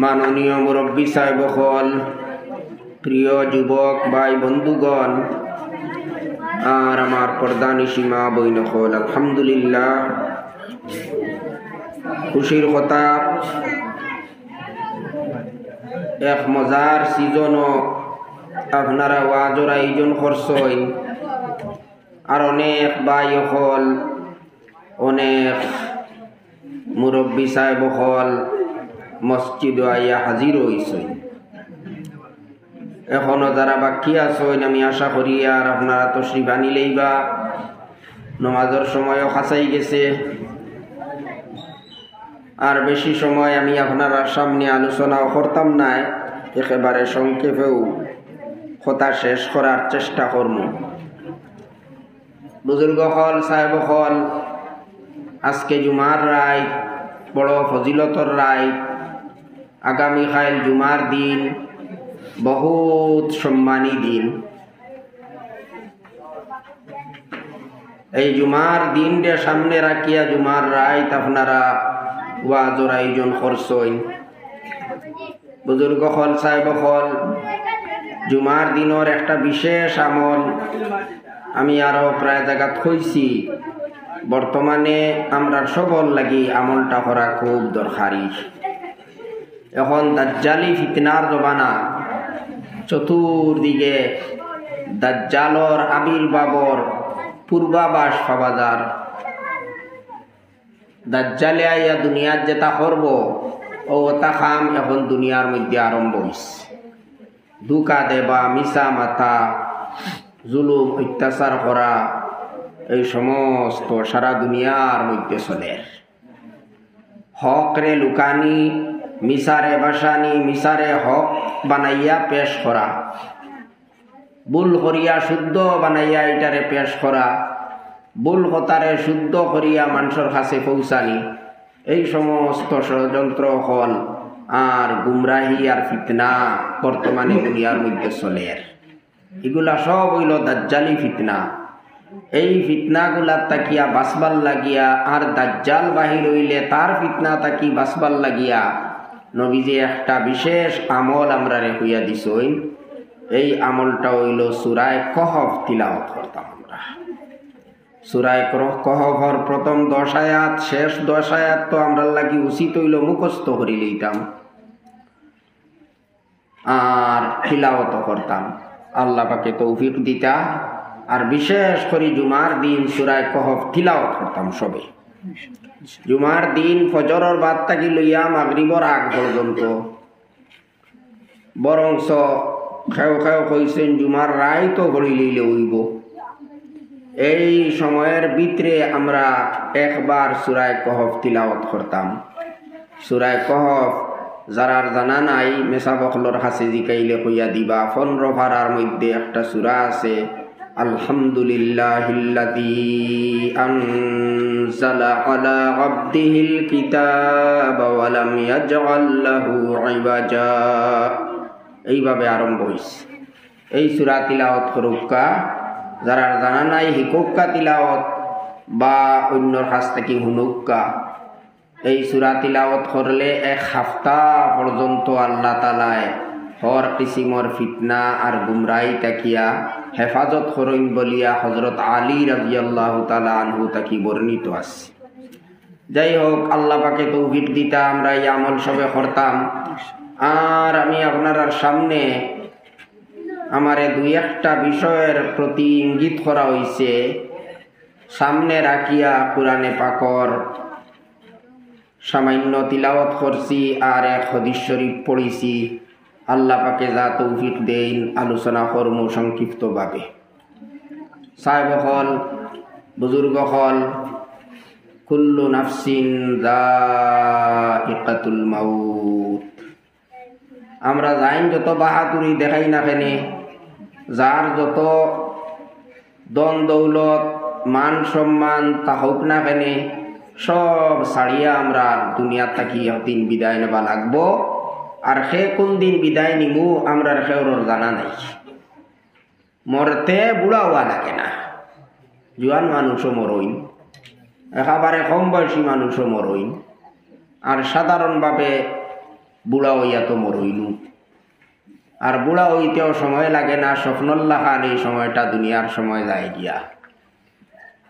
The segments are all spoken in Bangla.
মাননীয় মুরব্বী সাহেব হল, প্রিয় যুবক ভাই বন্ধুগণ, আর আমার পর্দানিশী মা বইন হল, আলহামদুলিল্লাহ খুশির কথা, এক মজার সিজনও আপনারা ওয়াজর আয়োজন করছেন। আর অনেক ভাই হল, অনেক মুরব্বী সাহেব হল মসজিদ আইয়া হাজির হইছে। এখনো যারা বাকি আছেন, আমি আশা করি আর আপনারা তশরিফ আনিলেই বা নমাজের সময়ও খাসাই গেছে। আর বেশি সময় আমি আপনারা সামনে আলোচনাও করতাম না, একেবারে সংক্ষেপেও কথা শেষ করার চেষ্টা করব। বুজুর্গ হল, সাহেব হল, আজকে জুমার রায়, বড় ফজিলতর রায়। আগামীকাল জুমার দিন, বহুত সম্মানী দিন। এই জুমার দিনটা সামনে রাখিয়া জুমার রায় আপনারা ওয়াজর আয়োজন করছেন। বুজুর্গ হল, সাহেব হল, জুমার দিনের একটা বিশেষ আমল আমি আরো প্রায় জায়গা কইছি। বর্তমানে আমরা সবল লাগি আমলটা করা খুব দরকারি। এখন দাজ্জালি ফিতনার জমানা, চতুর্দিকে দাজ্জালর আবির্ভাবর পূর্বাভাস পাওয়া যায়। দাজ্জালে আইয়া দুনিয়ার যেটা করব, ও তা কাম এখন দুনিয়ার মধ্যে আরম্ভ হইছে। ধোঁকা দেবা, মিছা মাথা, জুলুম অত্যাচার করা, এই সমস্ত সারা দুনিয়ার মধ্যে চলে। হক রে লুকানি, মিসারে বাসানি, মিসারে হক বানাইয়া পেশ করা, ভুল করিয়া শুদ্ধ বানাইয়া এটারে পেশ করা, ভুল হতারে শুদ্ধ করিয়া মানুষের কাছে পৌঁছানি, এই সমস্ত ষড়যন্ত্র হল আর গুমরাহি আর ফিতনা বর্তমানে দুনিয়ার মধ্যে চলে। এগুলা সব হইল দাজ্জালি ফিতনা। এই ফিতনাগুলা তাকিয়া বাঁচবার লাগিয়া, আর দাজ্জাল বাহির হইলে তার ফিতনা তাকি বাঁচবার লাগিয়া নবীজি একটা বিশেষ আমল আমরা হইয়া দিছই। এই আমলটা হইল সূরা কহফ তিলাওয়াত করতাম আমরা। সূরা কহফের প্রথম 10 আয়াত, শেষ 10 আয়াত তো আমরা লাগি উচিত হইল মুখস্থ করি লইতাম আর তিলাওয়াত করতাম। আল্লাহ পাকে তৌফিক দিতা। আর বিশেষ করে জুমার দিন সূরা কহফ তিলাওয়াত করতাম সবে। জুমার দিন ফজরের বাদ থাকি লইয়া মাগরিবর আগ পর্যন্ত। বরংস খেও খেও কইছেন জুমার রায় তো ঘড়ি লইলে হইব। এই সময়ের ভিতরে আমরা একবার সূরা কহফ তিলাওয়াত করতাম। সূরা কহফ যারার জানা নাই, মেসাবকলর কাছে জিকাইলে কইয়া দিবা। 15 পারার মধ্যে একটা সূরা আছে, আলহামদুলিল্লাহিল্লাযী আনজালা আলা আবদিহিল কিতাবা ওয়া লাম ইয়াজআল লাহু ইওয়াজা। এইভাবে আরম্ভ হইছে। এই সূরা তিলাওয়াত করুকা, যারা জানা নাই হিকুকা তিলাওয়াত বা অন্যর কাছ থেকে হুনুকা। এই সূরা তিলাওয়াত করলে 1 সপ্তাহ পর্যন্ত আল্লাহ তাআলায় হর কিসিমর ফিতনা আর গুমরাহি তাকিয়া হেফাজত করেন বলিয়া হযরত আলী রাদিয়াল্লাহু তাআলা আনহু তাকি বর্ণিত আছে। যাই হোক, আল্লাহ পাকে তৌফিক দিতা, আমরা এই আমল সবে করতাম। আর আমি আপনার সামনে আমারে 2-1টা বিষয়ের প্রতি ইঙ্গিত করা হয়েছে, সামনে রাখিয়া কুরআনে পাকর সামান্য তিলাওয়াত করছি আর এক হাদিস শরীফ পড়েছি। আল্লাহ পাকে যা তৌফিক দেন আলোচনা করব সংক্ষিপ্তভাবে। সাহেব হল, বুজুর্গ হল, কুল্লু নাফসিন যায়িকাতুল মাউত। আমরা যাইন যত বাহাদুরি দেখাই না কেনে, যার যত দন দৌলত মান সম্মান তা হোক না কেনে, সব ছাড়িয়া আমরা দুনিয়া থাকি দিন বিদায় নেবা লাগবো। আর সে কোন দিন বিদায় নিমু আমরা সেওর জানা নাই। মরতে বুড়া হওয়া লাগে না, জোয়ান মানুষও মরইন, একেবারে কম বয়সী মানুষও মরইন। আর সাধারণভাবে বুড়া হইয়া তো মরইলু আর বুড়া হইতেও সময় লাগে না স্বপ্নল্লা খান এই সময়টা দুনিয়ার সময় যায় গিয়া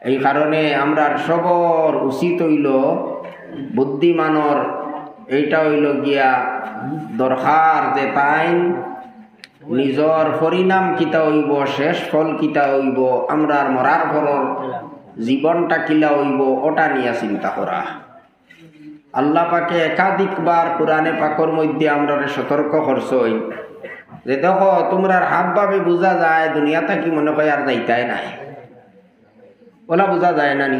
এই কারণে আমরা সবর উচিত হইল বুদ্ধিমানর এইটা হইল গিয়া দরকার যে তাইন নিজর পরিণাম কিতা হইব শেষ ফল কিতা হইব আমরার মরার পরর জীবনটা কিলা হইব ওটা নিয়ে চিন্তা করা আল্লাহ পাকে একাধিকবার কোরআনে পাকর মধ্যে আমরা সতর্ক করছই যে দেখো তোমরা হাব ভাবে বোঝা যায় দুনিয়াটা কি মনে হয় আর যাইতাই নাই ওলা বোঝা যায় না নি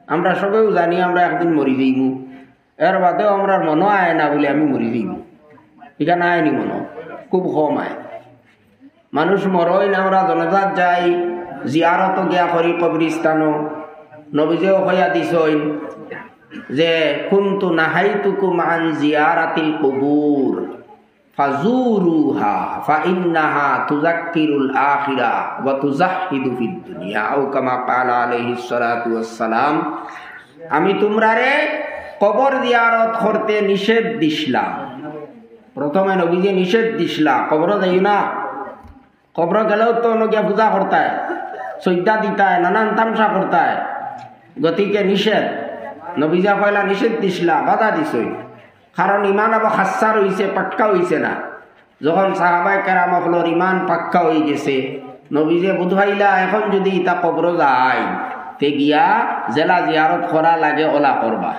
আমরা সবেও জানি আমরা একদিন মরি যাইমু এর বাদেও আমরা মনে আয় না বলে আমি মরি যাইমু এখানে আয়নি মনে খুব কম আয় মানুষ মরই না আমরা জনজাত যাই জিয়ারত গিয়া করি কবরিস্তানও নবীজেও হইয়া দিছই যে কুনতু নাহাইতুকুম আন জিয়ারাতিল কুবুর ফাজুরুহা ফাইন্নাহা তুযাক্কিরুল আখিরা ওয়া তুযাহহিদু ফিদ দুনিয়া আও কামা ক্বালা আলাইহিস সালাতু ওয়াস সালাম আমি তোমরারে কবর জিয়ারত করতে নিষেধ দিছিলাম প্রথমে নবীজি নিষেধ দিছিলা কবর যাই না কবর গেলেও তো গিয়া পূজা করতায় সজ্জা দিতায় নানান তামসা করতায় গতিকে নিষেধ নবীজা কয়লা নিষেধ দিছিলা বাধা দিছই কারণ ইমান আবার হাস্যার হইছে পাক্কা হইছে না যখন সাহাবায়ে কেরাম হলোর ইমান পাক্কা হয়ে গেছে নবীজে বুঝাইলা এখন যদি ইতা কবর যায় তে গিয়া জেলা জিয়ারত করা লাগে ওলা করবা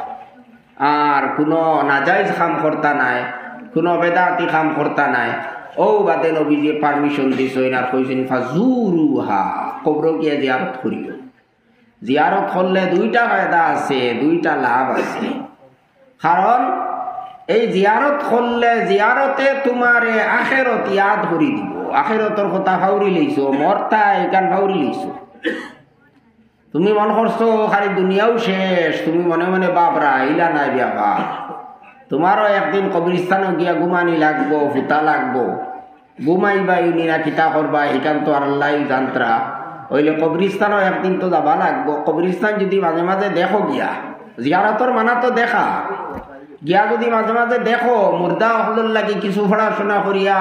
আর কোনো নাজাইজ কাম করতা নাই কোনো বেদাতি কাম করতা নাই ও বাদে নবীজে পারমিশন দিছই আর কইছেন ফাজুরুহা কবর গিয়া জিয়ারত করিও জিয়ারত করলে দুইটা ফায়দা আছে দুইটা লাভ আছে কারণ এই জিয়ারত করলে জিয়ারতে তোমারে আখেরত ইয়াদ করি দিব আখেরতর কথা ফাউরি লইছো মরতা এখান ফাউরি লইছো তুমি মন করছো খালি দুনিয়াও শেষ তুমি মনে মনে বাপরা ইলা নাই বিয়াবা তোমারও একদিন কবরস্থানে গিয়া ঘুমানি লাগবো ফুটা লাগবো ঘুমাইবা ইনি না কিতা করবা এখান তো আর আল্লাহ জানত্রা হইলে কবরস্থানও একদিন তো যাবা লাগবো কবরস্থান যদি মাঝে মাঝে দেখো গিয়া জিয়ারতর মানা তো দেখা গিয়া যদি মাঝে মাঝে দেখো মুর্দা হলর লাগি কিছু পড়াশোনা করিয়া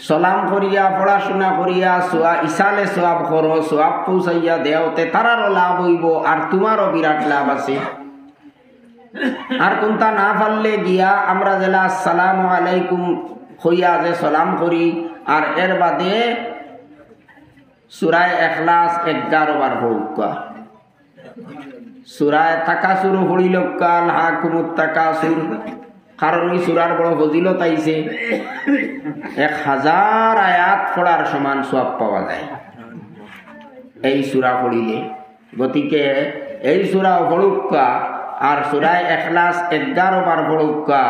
সালাম করিয়া পড়াশোনা করিয়া সোয়া ইসালে সোয়াব করো সোয়াব পৌঁছাইয়া দেওতে তারারও লাভ হইব আর তোমারও বিরাট লাভ আছে আর কোনটা না পারলে গিয়া আমরা জেলা আসসালামু আলাইকুম হইয়া যে সালাম করি আর এর বাদে সূরা ইখলাস 11 বার পড়ুকা সূরা তাকাসুর পড়িল কাল হাকুমুত তাকাসুর কারণ এই সূরার বড় ফজিলত আইছে 1000 আয়াত পড়ার সমান সওয়াব পাওয়া যায় এই সূরা পড়িলে গতিকে এই সূরা পড়ুকা আর সূরা ইখলাস 11 বার পড়ুকা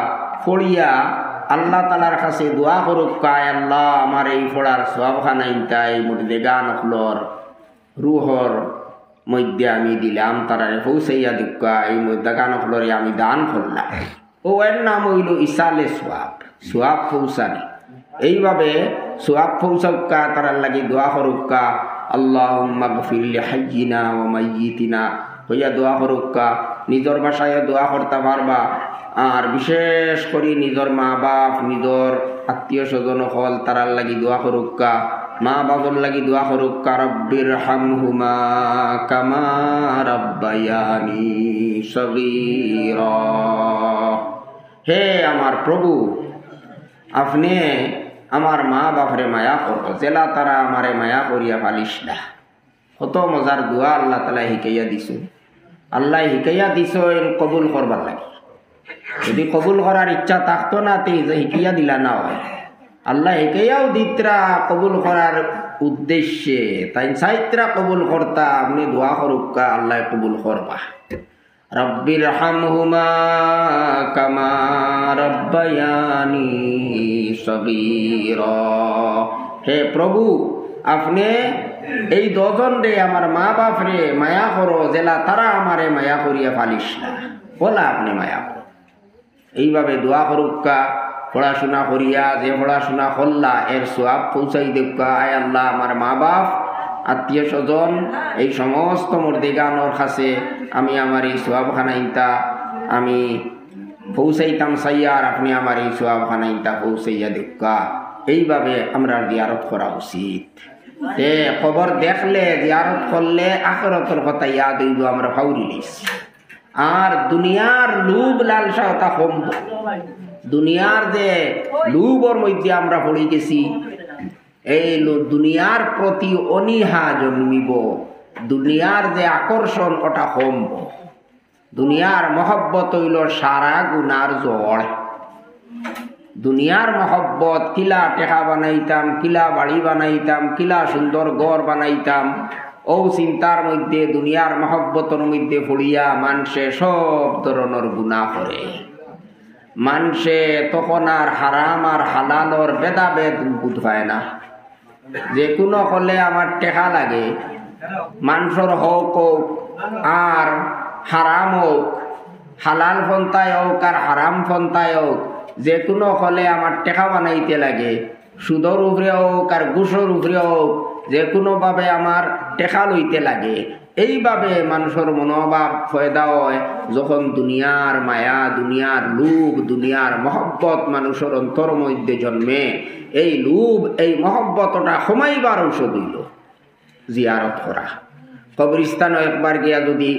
পড়িয়া আল্লাহ তাআলার কাছে দোয়া করুকা আল্লাহ আমার এই পড়ার সওয়াব খানাইতাই মুর্দে গান হলর রুহর মধ্যে আমি দিলাম তারারে পৌঁছাইয়া দিকা এই মধ্যে গান হলরে আমি দান করলাম ও এর নাম হইল ইসালে সোয়াব সোয়াব পৌঁছানি এইভাবে সোয়াব পৌঁছাকা তারার লাগি দোয়া করুকা আল্লাহুম্মা গফির লি হাইয়িনা ওয়া মাইয়িতিনা হইয়া দোয়া করুকা নিজের ভাষায় দোয়া করতে পারবা আর বিশেষ করে নিজের মা বাপ নিজের আত্মীয় স্বজন হল তারার লাগি দোয়া করুকা মা বাবার লাগি দোয়া করুকা রব্বির হামহুমা কামা রাব্বায়ানি সগীরা হে আমার প্রভু আপনি আমার মা বাপরে মায়া করো জেলা তারা আমারে মায়া করিয়া পালিস না কত মজার দোয়া আল্লাহ তাআলা শিখাইয়া দিছো আল্লাহ শিখাইয়া দিছো কবুল করবার লাগে যদি কবুল করার ইচ্ছা থাকতো না তে শিখাইয়া দিলা না হয় আল্লাহ শিখাইয়াও দিতরা কবুল করার উদ্দেশ্যে তাই সাইত্রা কবুল করতা আপনি দোয়া করুকা আল্লাহ কবুল করবা রব্বির হামহুমা কামা রাব্বায়ানি সগীরা হে প্রভু আপনি এই দুজন রে আমার মা বাপ রে মায়া করো জেলা তারা আমারে মায়া করিয়া পালিস না বলা আপনি মায়া করো এইভাবে দোয়া করুকা পড়াশোনা করিয়া যে পড়াশোনা করলা এর সওয়াব পৌঁছাই দেখা আয় আল্লাহ আমার মা বাপ আত্মীয় স্বজন এই সমস্ত মুর্দিগানোর কাছে আমি আমার এই সওয়াব খানাইতা আমি পৌঁছাইতাম সাইয়ার আপনি আমার এই সোয়াবখানাইটা পৌঁছাইয়া দেখা, এইভাবে আমরা জিয়ারত করা উচিত। খবর দেখলে জিয়ারত করলে আখিরাতের কথা ইয়াদ হইব, আমরা ফাউরি লইছি। আর দুনিয়ার লোভ লালসা ওটা কমব। দুনিয়ার যে লোভর মধ্যে আমরা পড়ে গেছি, এই দুনিয়ার প্রতি অনীহা জন্মিব, দুনিয়ার যে আকর্ষণ ওটা কমব। দুনিয়ার মহব্বত হইল সারা গুনার জড়। দুনিয়ার মহব্বত, কিলা টেকা বানাইতাম, কিলা বাড়ি বানাইতাম, কিলা সুন্দর গড় বানাইতাম, ও চিন্তার মধ্যে দুনিয়ার মহব্বতের মধ্যে পড়িয়া মানুষে সব ধরনের গুনাহ করে। মানুষে তখন আর হারাম আর হালালর ভেদাভেদ বুঝ পায় না। যে কোনো হলে আমার টেকা লাগে, মানুষের হোক আর হারাম হোক, হালাল পন্থায় হোক আর হারাম পন্থায় হোক, যে কোনো হলে আমার টেকা বানাইতে লাগে। সুদর উপরে হোক আর ঘুষের উপরে হোক, যে কোনোভাবে আমার টেকা লইতে লাগে। এইভাবে মানুষের মনোভাব ফয়দা হয় যখন দুনিয়ার মায়া, দুনিয়ার লোভ, দুনিয়ার মহব্বত মানুষের অন্তর মধ্যে জন্মে। এই লোভ, এই মহব্বতটা কমাইবার ঔষধ হইল জিয়ারত করা। কবরস্থান একবার গিয়া যদি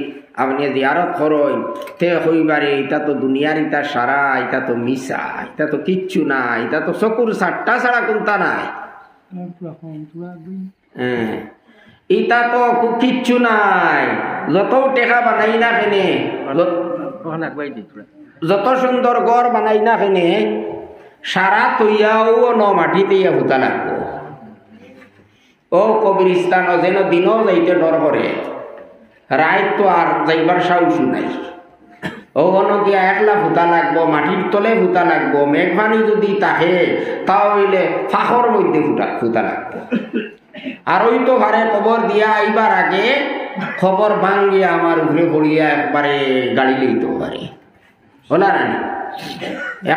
আপনি জিয়ারত করেন, তে হইবারে এটা তো দুনিয়ার, ইটা সারা, এটা তো মিশা, এটা তো কিচ্ছু নাই, এটা তো চকুর সাতটা ছাড়া কোনটা নাই। ইটা তো কিচ্ছু নাই। যত টেকা বানাই না কেনে, যত সুন্দর ঘর বানাই না কেনে, সারা তৈয়াও ন মাটিতে ভুতা লাগবো। ও কবরস্থান যেন দিনও যাইতে ডর করে, রাত তো আর যাইবার সাহসু নাই। ও গিয়া একলা ভুতা লাগবো, মাটির তলে ভুতা লাগবো। মেঘবানি যদি তাহে তাহলে ফাঁকর মধ্যে ভুতা লাগবো। আর ওই তো ঘরে খবর দিয়া আইবার আগে খবর ভাঙ্গিয়া আমার উপরে পড়িয়া একবারে গাড়ি লইতে পারে। হলা রানি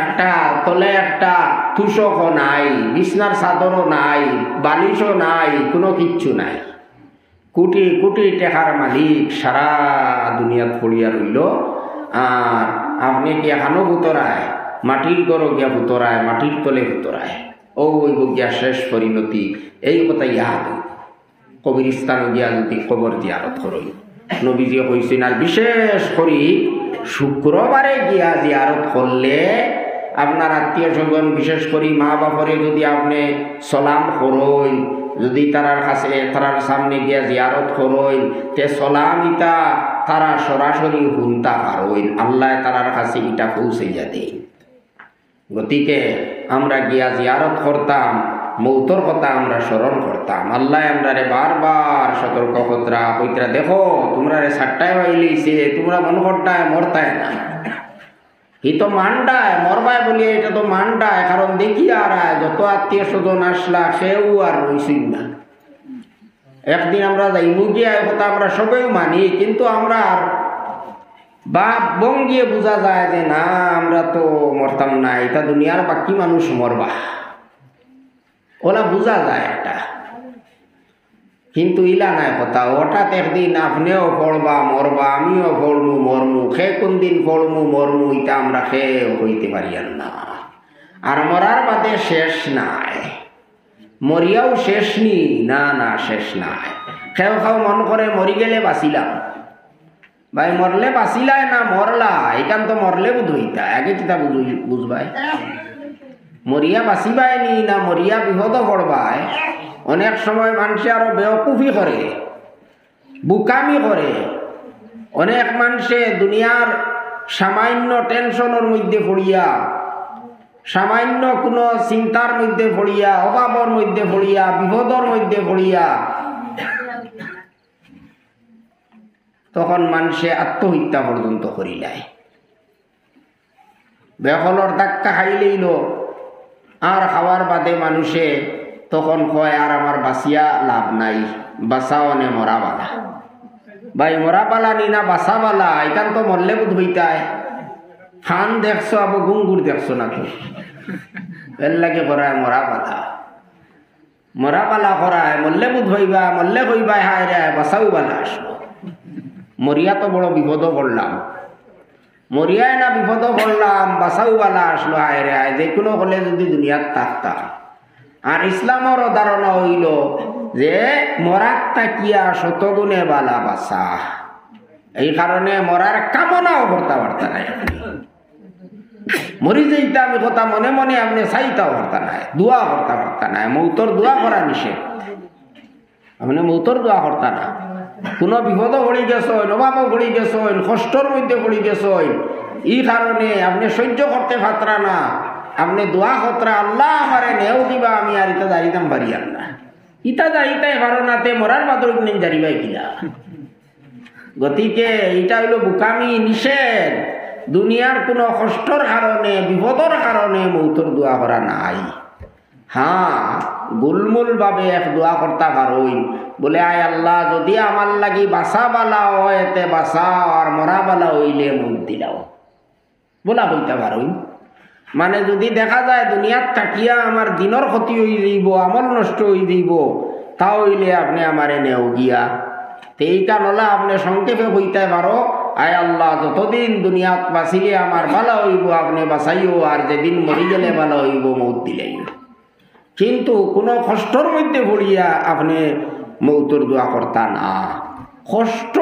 একটা তলে একটা তুষকও নাই, বিছনার চাদরও নাই, বালিশও নাই, কোনো কিচ্ছু নাই। কোটি কোটি টাকার মালিক সারা দুনিয়াত পড়িয়া রইল। আর আপনি কি এখানো ভুতরায়, মাটির গড় গিয়া ভুতরায়, মাটির তলে ভুতরায়। ও ওই গিয়া শেষ পরিণতি। এই কথা ইয়াদ কবরস্থান গিয়া যদি খবর জিয়ারত করই। নবীজি কইছেন, আর বিশেষ করে শুক্রবারে গিয়া জিয়ারত করলে আপনার আত্মীয় স্বজন, বিশেষ করে মা বাপরে যদি আপনি সালাম করইন, যদি তারার কাছে তারার সামনে গিয়া জিয়ারত করইন, তে সালাম ইটা তারা সরাসরি শুনতা পারইন, আল্লাহ তারার কাছে ইটা পৌঁছাইয়া দেন। গতিকে আমরা গিয়া জিয়ারত করতাম, মৌতর কথা আমরা স্মরণ করতাম। আল্লাহ আমরা বারবার সতর্ক কতরা কইতরা, দেখো তোমরা সাতটায় বাইলিছে, তোমরা মন করতায় মরতায় না। ই তো মানটায় মরবায় বলি, এটা তো মানটায়। কারণ দেখি আর যত আত্মীয় স্বজন আসলা সেও আর রইছিল না। একদিন আমরা যাইমু গিয়া কথা আমরা সবেও মানি, কিন্তু আমরা আর বাপ বঙ্গিয়ে বোঝা যায় যে না আমরা তো মরতাম না, এটা দুনিয়ার বাকি মানুষ মরবা, ওলা বোঝা যায় একটা। কিন্তু ইলা নাই কথা, হঠাৎ একদিন আপনিও পড়বা মরবা, আমিও পড়মু মরমু, সে কোন দিন পড়মু মরমু এটা আমরা খেয়েও হইতে পারিয়ান না। আর মরার বাদে শেষ নাই, মরিয়াও শেষ নি, না না শেষ নাই। খেও খাও মন করে মরি গেলে বাঁচিলাম, ভাই মরলে বাঁচিলায় না মরলা, এখান তো মরলে বুধ হইতা আগে কিতা বুঝবাই। মরিয়া বাঁচিবাই নি না মরিয়া বিপদ পড়বাই। অনেক সময় মানুষ আরো বেওকুফি করে, বুকামি করে। অনেক মানুষে দুনিয়ার সামান্য টেনশনের মধ্যে পড়িয়া, সামান্য কোনো চিন্তার মধ্যে পড়িয়া, অভাবের মধ্যে পড়িয়া, বিপদের মধ্যে পড়িয়া তখন মানুষে আত্মহত্যা পর্যন্ত করিলায়। বেহলর ধাক্কা খাইলেইল, আর খাওয়ার বাদে মানুষে তখন কয় আর আমার বাঁচিয়া লাভ নাই, বাঁচাওনে মরাবালা। ভাই মরাবালা নি না বাঁচাবালা, এখান তো মরলে বুধ হইতায়। খান দেখছো আবো গুঙ্গুর দেখছো না তো, এর লাগে করায় মরাবালা। মরাবালা করায় মরলে বুধ হইবা, মরলে হইবা হায় রে বাঁচাও বালা আসলো। মরিয়া তো বড় বিপদ করলাম, মরিয়ায় না বিপদ পড়লাম, বাসাউওয়ালা আসলো, আয় রে আয়, যে কোনো হলে যদি দুনিয়াত থাকতাম। আর ইসলামের ধারণা হইল যে মরার তাকিয়া শতগুণে বালা বাসা, এই কারণে মরার কামনাও করতে পারতা নাই। মরি যাইতে আমি কথা মনে মনে আপনি চাইতাও পারতা নাই, দোয়া করতে পারতা নাই। মৌতর দোয়া করা নিষেধ, আপনি মৌতর দোয়া করতা না। কোনো বিপদও পড়ি গেছেন, অভাবও পড়ি গেছেন, কষ্টর মধ্যে পড়ি গেছেন, এই কারণে আপনি সহ্য করতে পারতা না, আপনি দোয়া করতে আল্লাহ আমারে নেও দিবা, আমি আর ইটা দাঁড়িতাম পারি আর না। ইটা দাঁড়িতাই পারো না, তে মরার বাদর দিন জারিবাই কিনা। গতিকে এটা হইল বুকামি, নিষেধ। দুনিয়ার কোনো কষ্টর কারণে, বিপদর কারণে মৌতর দোয়া করা নাই। হ্যাঁ, গুলমুল ভাবে এক দোয়া করতে পারোই, বলে আয় আল্লাহ যদি আমার লাগি বাসা বালা হয় এতে বাসাও, আর মরা বালা হইলে মৌত দিলাও, বলা বলতে পারোই। মানে যদি দেখা যায় দুনিয়ার থাকিয়া আমার দিনের ক্ষতি হয়ে যাইব, আমল নষ্ট হয়ে যাইব, তা হইলে আপনি আমারে নেও গিয়া। এই কারণে আপনি সংক্ষেপে বইতে পারো, আয় আল্লাহ যতদিন দুনিয়াত বাঁচিলে আমার ভালো হইব আপনি বাঁচাইও, আর যেদিন মরি গেলে ভালো হইব মৌত দিলেই। কিন্তু কোনো কষ্টর মধ্যে পড়িয়া আপনি মৌতর দোয়া করতা না। কষ্ট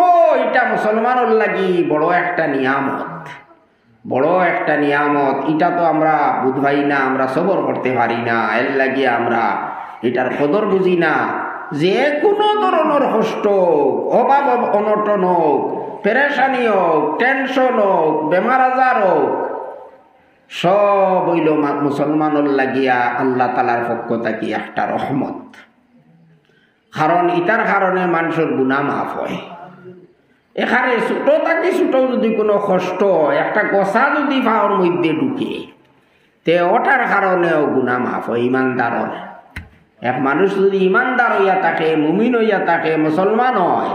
এটা মুসলমানের লাগি বড় একটা নিয়ামত, বড় একটা নিয়ামত। এটা তো আমরা বুঝবাই না, আমরা সবর করতে পারি না, এর লাগিয়ে আমরা এটার কদর বুঝি না। যে কোনো ধরনের কষ্ট, অভাব অনটন হোক, পেরেশানি হোক, টেনশন হোক, বেমার আজার হোক, সব হইল মুসলমানের লাগিয়া আল্লাহ তালার পক্ষ থাকি একটা রহমত। কারণ ইটার কারণে মানুষের গুনাহ মাফ হয়। এখানে ছোট থাকি ছোট যদি কোনো কষ্ট, একটা গোসা যদি পাওয়ার মধ্যে ঢুকে, তে ওটার কারণেও গুনাহ মাফ হয় ইমানদারের। এক মানুষ যদি ইমানদার হইয়া থাকে, মুমিন হইয়া থাকে, মুসলমান হয়,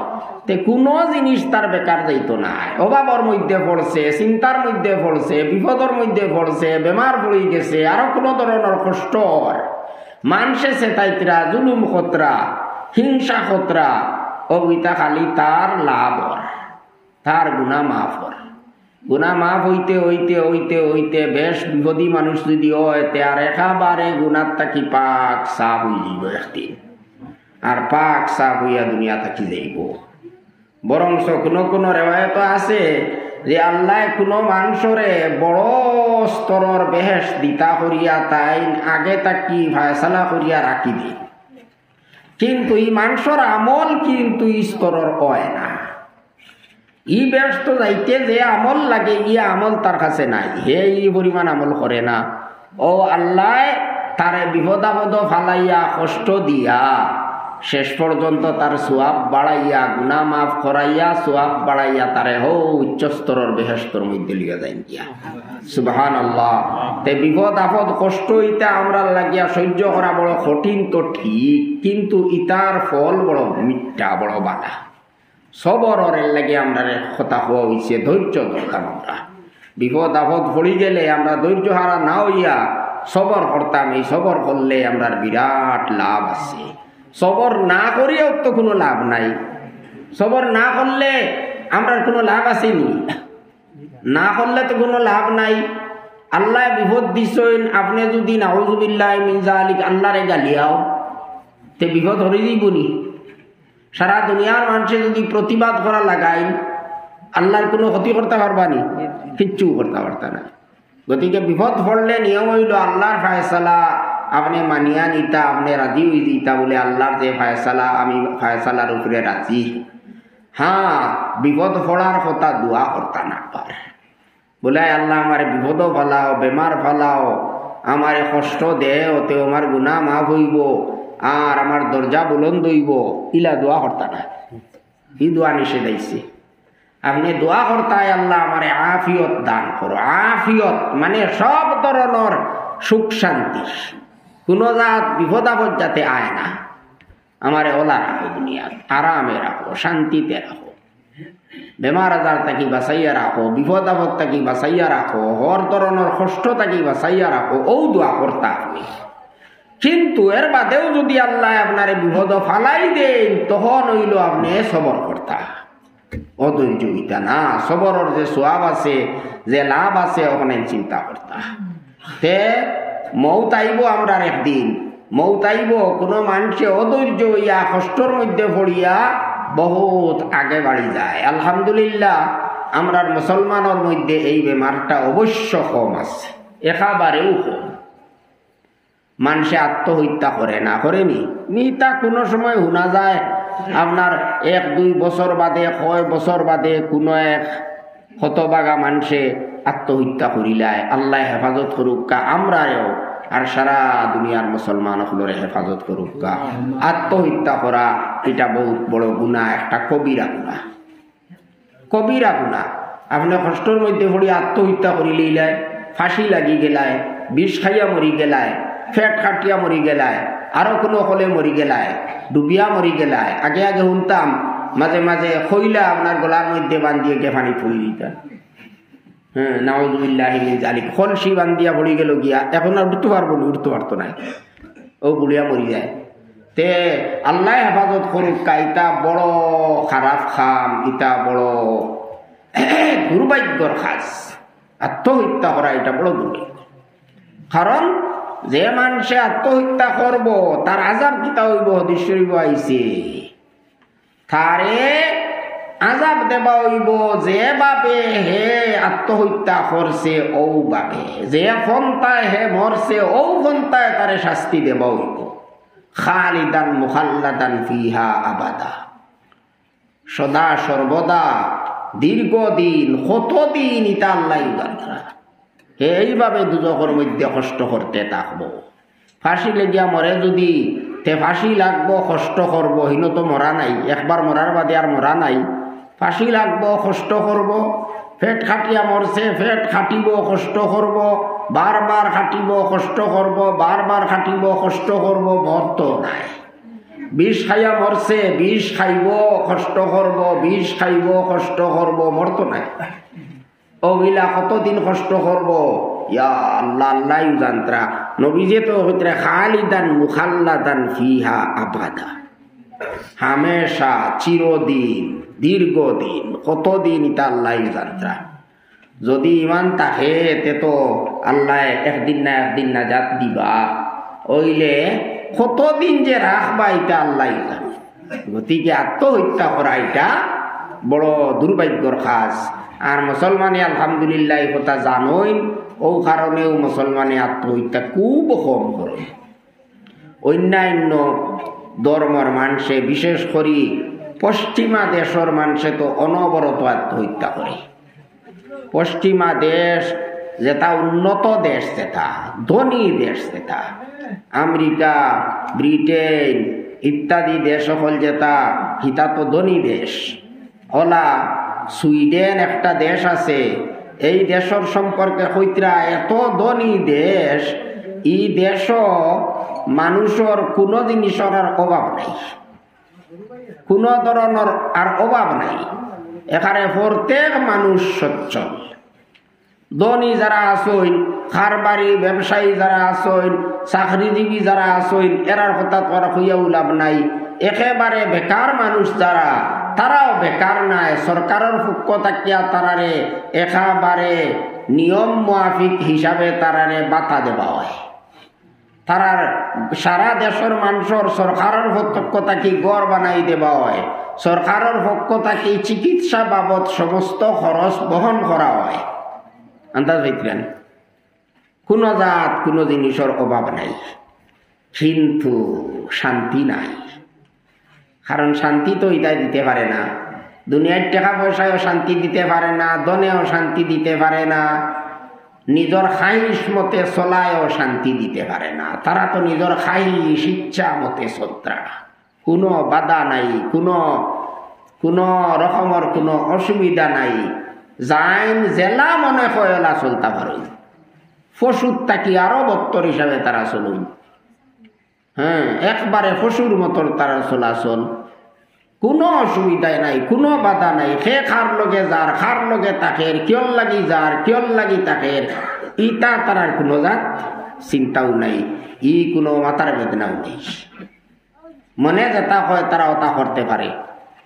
তে কোনো জিনিস তার বেকার যাইতো না। অভাবের মধ্যে পড়ছে, চিন্তার মধ্যে পড়ছে, বিপদের মধ্যে পড়ছে, বেমার পড়ে গেছে, আরো কোনো ধরনের কষ্ট, মানুষে চেতাইতরা, জুলুম খতরা, হিংসা খতরা, অবিতা খালি তার লাভ, তার গুনাহ মাফ। গুনাহ মাফ হইতে হইতে হইতে হইতে বেশ বিপদী মানুষ যদি হয়, তে আর একেবারে গুনাহ থাকি পাক সাফ হয়ে যাইব একদিন, আর পাক সাফ হইয়া দুনিয়া থাকি যাইব। বরঞ্চ কোনো কোনো রেওয়ায়ত আছে যে আল্লাহ কোনো মানুষরে বড় স্তরের বেহেশত দিতা করিয়া তাই আগে তাকি ফায়সালা করিয়া রাখি দি, কিন্তু এই মানুষের আমল কিন্তু স্তরের হয় না। ই ব্যস্ত যাইতে যে আমল লাগে, ই আমল তার কাছে নাই, হে ই পরিমাণ আমল করে না। ও আল্লাহ তারে বিপদ আপদ ফালাইয়া কষ্ট দিয়া শেষ পর্যন্ত তার সোয়াব বাড়াইয়া, গুনাহ মাফ করাইয়া সোয়াব বাড়াইয়া তারে উচ্চ স্তরের বেহেশতের মধ্যে লিয়া যায় গিয়া। সুবহানাল্লাহ। তে বিপদ আপদ কষ্ট ইটা আমরা লাগিয়া সহ্য করা বড় কঠিন তো ঠিক, কিন্তু ইটার ফল বড় মিঠা, বড় বালা। সবরের লাগে আমরা কথা হওয়া হয়েছে, ধৈর্য ধরতাম। আমরা বিপদ আপদ পড়ি গেলে আমরা ধৈর্য হারা না হইয়া সবর করতাম। এই সবর করলে আমরা বিরাট লাভ আছে। সবর না করিয়াও তো কোনো লাভ নাই। সবর না করলে আমরা কোনো লাভ আসেনি, না করলে তো কোনো লাভ নাই। আল্লাহ বিপদ দিছেন, আপনি যদি নাউযুবিল্লাহ মিন যালিক আল্লাহরে গালিয়াও, তে বিপদ হয়ে যাইবনি। সারা দুনিয়ার মানুষে যদি প্রতিবাদ করা লাগাই, আল্লাহর কোনো ক্ষতি করতে পারবানি? কিচ্ছু করতে পারতা না। গতিকে বিপদ পড়লে নিয়ম হইল আল্লাহর ফায়সালা আপনি মানিয়া নিতা, আপনি রাজি হয়ে দিতা, বলে আল্লাহর যে ফায়সালা, আমি ফায়সালার উপরে রাজি। হ্যাঁ, বিপদ পড়ার কথা দোয়া করতা না পার, বলে আল্লাহ আমার বিপদ ফালাও, বেমার ফালাও, আমার কষ্ট দে, ওতে আমার গুনাহ মাফ হইব, আর আমার দরজা বুলন্দ হইব, ইলা দোয়া করতা না। ই দোয়া নিষেধ আইছে। আপনি দোয়া করতায় আল্লাহ আমারে আফিয়ত দান করো। আফিয়ত মানে সব ধরনের সুখ শান্তি, কোন জাত বিপদ আপদ যাতে আয় না, আমারে ওলা রাখো, দুনিয়া আরামে রাখো, শান্তিতে রাখো, বেমার আজার তাকি বাঁচাইয়া রাখো, বিপদ আপদ তাকি বাঁচাইয়া রাখো, হর ধরনের কষ্ট তাকি বাঁচাইয়া রাখো। ও দোয়া করতা আপনি। কিন্তু এর বাদেও যদি আল্লাহ আপনারে বিপদ ফালাই দেন, তখন হইল আপনি সবর করতা। অধৈর্য হইতা না, সবরের যে সোয়াব আছে, যে লাভ আছে, ওখানে চিন্তা করতা। তে মৌত আইব আমরার একদিন, মৌত আইব কোনো মানুষে অধৈর্য হইয়া কষ্টর মধ্যে পড়িয়া বহুত আগে বাড়ি যায়। আলহামদুলিল্লাহ আমরার মুসলমানের মধ্যে এই বেমারটা অবশ্য কম আছে, একেবারেও কম। মানুষে আত্মহত্যা করে না, করেনি নিতা কোনো সময় শোনা যায় আপনার 1-2 বছর বাদে, কয় বছর বাদে কোনো এক হতবাগা মানুষে আত্মহত্যা করিলায়। আল্লাহ হেফাজত করুকা আমরাও আর সারা দুনিয়ার মুসলমান হলরে হেফাজত করুকা। আত্মহত্যা করা এটা বহুত বড় গুনাহ, একটা কবিরা গুনাহ, কবিরা গুনাহ। আপনি কষ্টর মধ্যে পড়ি আত্মহত্যা করি লইলায়, ফাঁসি লাগি গেলায়, বিষ খাইয়া মরি গেলায়, ফেট খাটিয়া মরি গেলায়, আরো কোনো হলে মরি গেলায়, ডুবিয়া মরি গেলায়। আগে আগে শুনতাম মাঝে মাঝে খইলা আপনার গলার মধ্যে বান্ধিয়ে গেফানি ফুলি দিতা। নাউযুবিল্লাহি মিন যালিক, খলসি বান্ধিয়া পড়ি গেল গিয়া, এখন আর উঠতে পারবো না, উঠতে পারতো না, ও বুড়িয়া মরি যায়। তে আল্লাহ হেফাজত করুক। ইটা বড় খারাপ খাম, ইটা বড় দুর্ভাগ্যর কাজ। আত্মহত্যা করা এটা বড় দুর্ভাগ্য। কারণ যে মানুষে আত্মহত্যা করব তার আযাব কিতা হইব, হাদিস শরীফ আইছে, তারে আযাব দেবা হইব যে ভাবে হে আত্মহত্যা করছে ও ভাবে, যে ফন্তায় হে মরছে ও ফন্তায় তারে শাস্তি দেবা হইব। খালিদান মুখাল্লাদান ফিহা আবাদা, সদা সর্বদা, দীর্ঘদিন, কতদিন ইতা আল্লাহ জানে। এইভাবে দুজকের মধ্যে কষ্ট করতে থাকবো। ফাঁসি লেগিয়া মরে যদি, তে ফাঁসি লাগবো, কষ্ট করবো, হিন তো মরা নাই, একবার মরার বাদে আর মরা নাই। ফাঁসি লাগবো, কষ্ট করব, ফেট খাটিয়া মরছে, ফেট খাটিব, কষ্ট করব, বারবার খাটিব, কষ্ট করব, বারবার খাটিব, কষ্ট করব, মরত নাই। বিষ খাইয়া মরছে, বিষ খাইব, কষ্ট করব, বিষ খাইব, কষ্ট করব, মরত নাই। ওগুলা কতদিন কষ্ট করব, ইয়া আল্লাহ আল্লাহ জানত্রা। নবীজে তো ভিতরে খালিদান মুখাল্লাদান ফিহা আবাদা, হামেশা, চিরদিন, দীর্ঘদিন, কতদিন ইতা আল্লাহ জানত্রা। যদি ইমান থাকে তে তো আল্লাহ একদিন না জাত দিবা, ওইলে কতদিন যে রাখবা এটা আল্লাহ জানে। গতিকে আত্মহত্যা করা এটা বড় দুর্ভাগ্যর কাজ। আর মুসলমানে আলহামদুলিল্লাহ এই কথা জানোই, ও কারণেও মুসলমানে আত্মহত্যা খুব কম করে। অন্যান্য ধর্মের মানুষে, বিশেষ করে পশ্চিমা দেশের মানুষে তো অনবরত আত্মহত্যা করে। পশ্চিমা দেশ যেটা উন্নত দেশ, যেটা ধনী দেশ, যেটা আমেরিকা, ব্রিটেন ইত্যাদি দেশ সকল, যেটা হিতা তো ধনী দেশ। ওলা সুইডেন একটা দেশ আছে, এই দেশের সম্পর্কে কইতরা এত ধনী দেশ, এই দেশ মানুষের কোনো জিনিসের আর অভাব নাই, কোনো ধরনের আর অভাব নাই। এখানে প্রত্যেক মানুষ সচ্ছল। ধনী যারা আসইন, খারবারি ব্যবসায়ী যারা আসইন, চাকরিজীবী যারা আসইন, এরার কথা তো আর হইয়াও লাভ নাই। একেবারে বেকার মানুষ যারা, তারাও বেকার নাই। সরকারের পক্ষ থাকিয়া তারারে একেবারে নিয়ম মাফিক হিসাবে তারারে বাতা দেওয়া হয়। তারার সারা দেশের মানুষের সরকারের পক্ষ থাকি গড় বানাই দেওয়া হয়। সরকারের পক্ষ থাকি চিকিৎসা বাবদ সমস্ত খরচ বহন করা হয়। আন্দাজ হইতেন কোনো জাত, কোনো জিনিসের অভাব নাই, কিন্তু শান্তি নাই। কারণ শান্তি তো এটাই দিতে পারে না। দুনিয়ার টাকা পয়সায়ও শান্তি দিতে পারে না, ধনেও শান্তি দিতে পারে না, নিজের খাইশ মতে চলায়ও শান্তি দিতে পারে না। তারা তো নিজের খাইশ ইচ্ছা মতে চলতা, কোনো বাধা নাই, কোনো রকমের কোনো অসুবিধা নাই। যাইন জেলা মনে কয়লা চলতে পারেন, পশুর তাকি আরো বত্তর হিসাবে তারা চলুন। একবারে পশুর মতো তারা চলাচল, কোনো অসুবিধাই নাই, কোনো বাধা নাই। সে খার লগে যার, খার লগে তাকের, কিয়র লাগি যার, কিয়র লাগি তাকের, ইটা তারার কোনো জাত চিন্তাও নাই, ই কোনো মাথার বেদনাও নেই। মনে যেটা হয় তারা ওটা করতে পারে,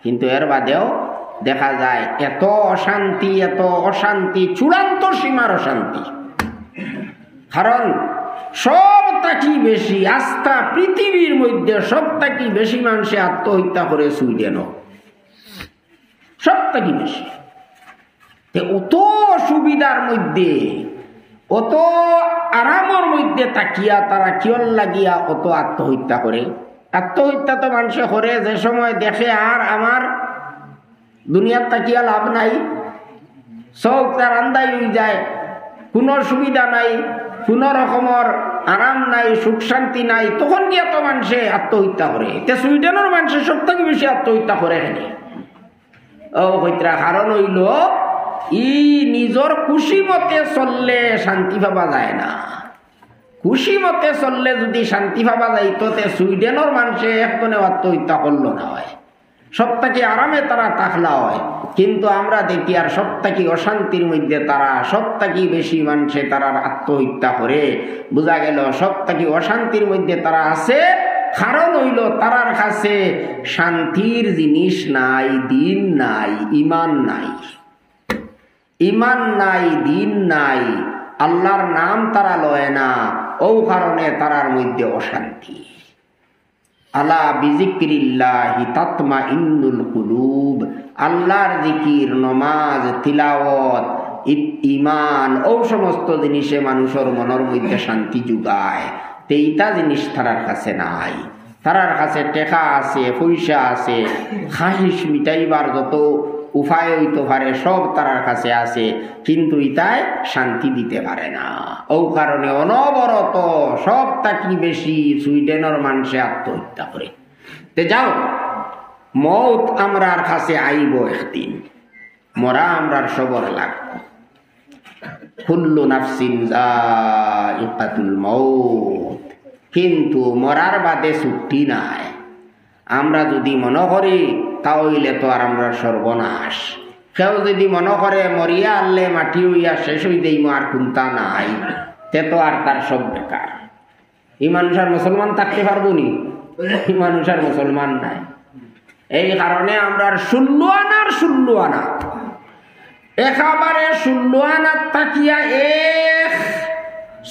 কিন্তু এর বাদেও দেখা যায় এত অশান্তি চূড়ান্ত সীমার অশান্তি। কারণ সব থাকি বেশি আস্থা পৃথিবীর মধ্যে সব থাকি বেশি মানুষে আত্মহত্যা করে সুইডেনও সব থাকি বেশি। অত সুবিধার মধ্যে অত আরামের মধ্যে তাকিয়া তারা কিয়র লাগিয়া অত আত্মহত্যা করে। আত্মহত্যা তো মানুষে করে যে সময় দেখে আর আমার দুনিয়ার তাকিয়া লাভ নাই, সব তার আন্দাই হয়ে যায়, কোনো সুবিধা নাই, কোনো রকমের আরাম নাই, সুখ শান্তি নাই, তখন গিয়া তো মানুষে আত্মহত্যা করে। সুইডেনের মানুষে সব থেকে বেশি আত্মহত্যা করে এখানে হইতরা। কারণ হইল নিজের খুশি মতে চললে শান্তি পাওয়া যায় না। খুশি মতে চললে যদি শান্তি পাওয়া যাইতো সুইডেনের মানুষে একজনে আত্মহত্যা করলো না হয়, সব থেকে আরামে তারা থাকলা হয়। কিন্তু আমরা দেখি আর সব থেকে অশান্তির মধ্যে তারা সব থেকে বেশি মানুষে তারা আত্মহত্যা করে। বোঝা গেল সব থেকে অশান্তির মধ্যে তারা আছে, কারণ হইল তারার কাছে শান্তির জিনিস নাই, দিন নাই, ইমান নাই, ইমান নাই, দিন নাই, আল্লাহর নাম তারা লয় না, ও কারণে তারার মধ্যে অশান্তি। আলা বিজিক্রিল্লাহি তাতমাইন্নুল কুলুব, আল্লাহর জিকির, নমাজ, তিলাওয়াত, ঈমান ও সমস্ত জিনিসে মানুষের মনের মধ্যে শান্তি যোগায়। এইটা জিনিস তারার কাছে নাই। তারার কাছে টেকা আছে, পয়সা আছে, খাহিস মিটাইবার যত উপায় হইতে পারে সব তারার কাছে আছে, কিন্তু ইতায় শান্তি দিতে পারে না। ও কারণে অনবরত সব থাকি বেশি সুইডেনের মানুষে আত্মহত্যা করে। তে যাও, মৌত আমরার কাছে আইব একদিন, মরা আমরার সবর লাগবে। কুল্লু নাফসিন যায়িকাতুল মৌত, কিন্তু মরার বাদে ছুটি নাই। আমরা যদি মনে করি তাহলে তো আর আমরা সর্বনাশ। কেউ যদি মনে করে মরিয়া আনলে মাটি হইয়া শেষ হই দেই আর কুন্তা নাই, তে তো আর তার সব বেকার। এই মানুষ আর মুসলমান থাকতে পারবো নি? এই মানুষ আর মুসলমান নাই। এই কারণে আমরা 16 আনা একেবারে 16 আনা তাকিয়া এক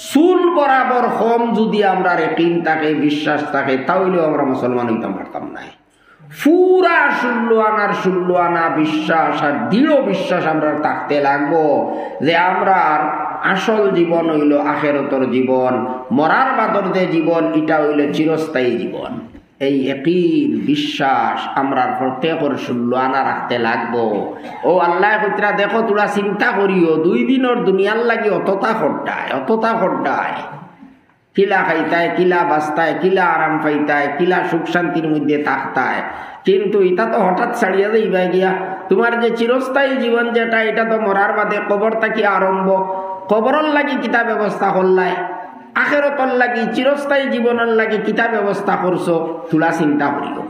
চুল বরাবর কম যদি আমরা রেকিন থাকে, বিশ্বাস থাকে, তাহলেও আমরা মুসলমান হইতাম পারতাম নাই। পুরা 16 আনা বিশ্বাস আর দৃঢ় বিশ্বাস আমরা থাকতে লাগবো যে আমরা আসল জীবন হইল আখিরাতের জীবন, মরার বাদর যে জীবন এটা হইল চিরস্থায়ী জীবন। এই একই বিশ্বাস আমরা প্রত্যেকের 16 আনা রাখতে লাগবো। ও আল্লাহ কইতরা দেখো তোরা চিন্তা করিও 2 দিনের দুনিয়ার লাগি অতটা খড্ডায়, কিলা খাইতায়, কিলা বাঁচতায়, কিলা আরাম পাইতায়, কিলা সুখ শান্তির মধ্যে থাকতায়, কিন্তু এটা তো হঠাৎ ছাড়িয়া যাইবা গিয়া। তোমার যে চিরস্থায়ী জীবন যেটা, এটা তো মরার বাদে কবর থাকি আরম্ভ। কবরের লাগি কিতা ব্যবস্থা করলাই, আখিরাতের লাগি চিরস্থায়ী জীবনের লাগি কিতা ব্যবস্থা করছো, তোলা চিন্তা করিও।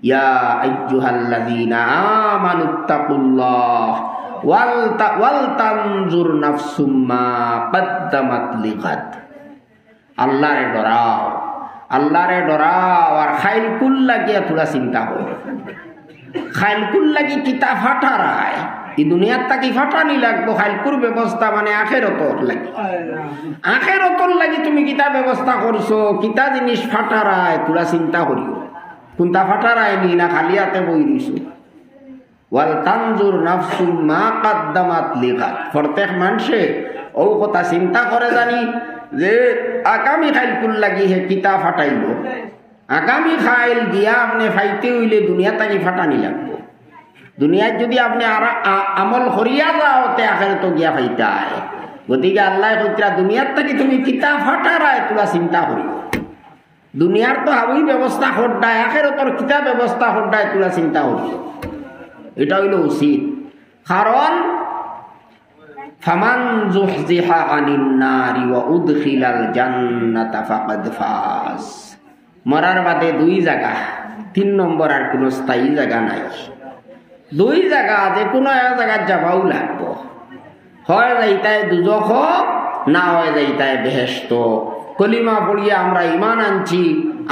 ইয়া আইয়ুহাল্লাযীনা আমানুত্তাকুল্লাহ ওয়াল তানজুর নাফসুম মা কদ্দামাত লিগাদ। আল্লাহরে ডরাও আর খাইল কুল লাগিয়া তোরা চিন্তা কর। খাইল কুল লাগি কিতা ফাটারায়, এই দুনিয়ার তাকি ফাটানি লাগবো। খাইলকুর ব্যবস্থা মানে আখিরাতের লাগি তুমি কিতা ব্যবস্থা করছো, কিতা জিনিস ফাটারায় তোরা চিন্তা করিও। কোনটা ফাটারায় নি না খালি হাতে বই দিছো। ওয়াল তানজুর নাফসুম মা কদ্দামাত লিগাদ, প্রত্যেক মানুষে ও কথা চিন্তা করে জানি যে আগামী খাইলকুল লাগি হে কিতা ফাটাইল। আগামী খাইল গিয়া আপনি ফাইতে হইলে দুনিয়া তাকি ফাটানি লাগবো। দুনিয়ায় যদি আপনি আমল করিয়া যাও তে আখিরাতে গিয়া ফাইতায়। গতিকে আল্লাহ কইতরা দুনিয়ার তাকি তুমি কিতা ফাটারায় তোরা চিন্তা করিও। দুনিয়ার তো হাবই ব্যবস্থা হড্ডায়, আখিরাতের কিতা ব্যবস্থা হড্ডায় তোরা চিন্তা করিও। এটা হইল উচিত। কারণ ফামান যুহজিহা আনিন নারি ওয়া উদখিলাল জান্নাতা ফাকাদ ফাজ। মরার বাদে 2 জায়গা, 3 নম্বর আর কোনো স্থায়ী জায়গা নাই। 2 জায়গা, যে কোনো এক জায়গায় যাবাও লাগবো। হয় যাইতায় দুজখ, না হয় যাইতায় বেহেশত। কলিমা পড়িয়ে আমরা ইমান আনছি,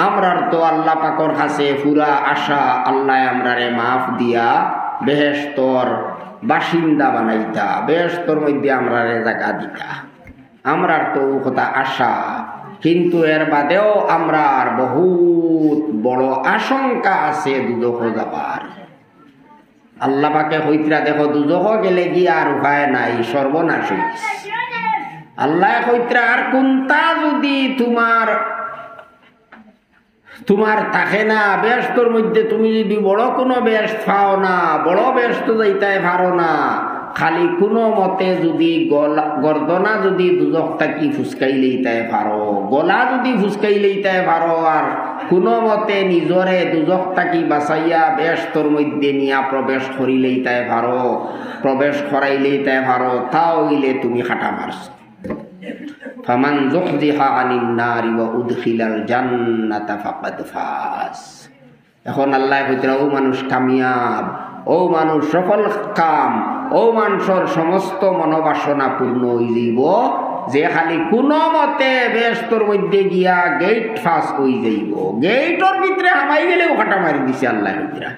আমরার তো আল্লাহ পাকর কাছে পুরা আশা আল্লাহ আমরারে মাফ দিয়া বেহেশতর বাসিন্দা বানাইতা, বেহেশতর মধ্যে আমরা জায়গা দিতা। আমরার তো কথা আশা, কিন্তু এর বাদেও আমরার বহুত বড় আশঙ্কা আছে দুজখ যাবার। আল্লাহ পাকে হইতরা দেখো দুজখ গেলে গিয়ে আর উপায় নাই, সর্বনাশ হইছে। আল্লাহ হইতরা আর কোনটা যদি তোমার থাকে না ব্যস্তর মধ্যে, তুমি যদি বড় কোনো ব্যস্ত পাও না, বড় ব্যস্ত যাইতে পারো না, খালি কোনো মতে যদি গর্দনা যদি দুজক থাকি ফুসকাই লইতে পারো, গলা যদি ফুসকাই লইতে পারো, আর কোনো মতে নিজরে দুজক থাকি বাঁচাইয়া ব্যস্তর মধ্যে নিয়া প্রবেশ করি লইতে পারো, প্রবেশ করাই লইতে পারো, তাও হইলে তুমি খাটা মারছো। ফামান যুহজিহা আনিন নারি ওয়া উদখিলাল জান্নাতা ফাকাদ ফাজ। এখন আল্লাহ কইতরা ও মানুষ কামিয়াব, ও মানুষ সফল কাম, ও মানুষের সমস্ত মনোবাসনা পূর্ণ হয়ে যাইব যে খালি কোনো মতে ব্যস্তর মধ্যে গিয়া গেট ফাঁস হয়ে যাইব, গেটর ভিতরে হামাই গেলেও কাটা মারি দিছে আল্লাহ কইতরা।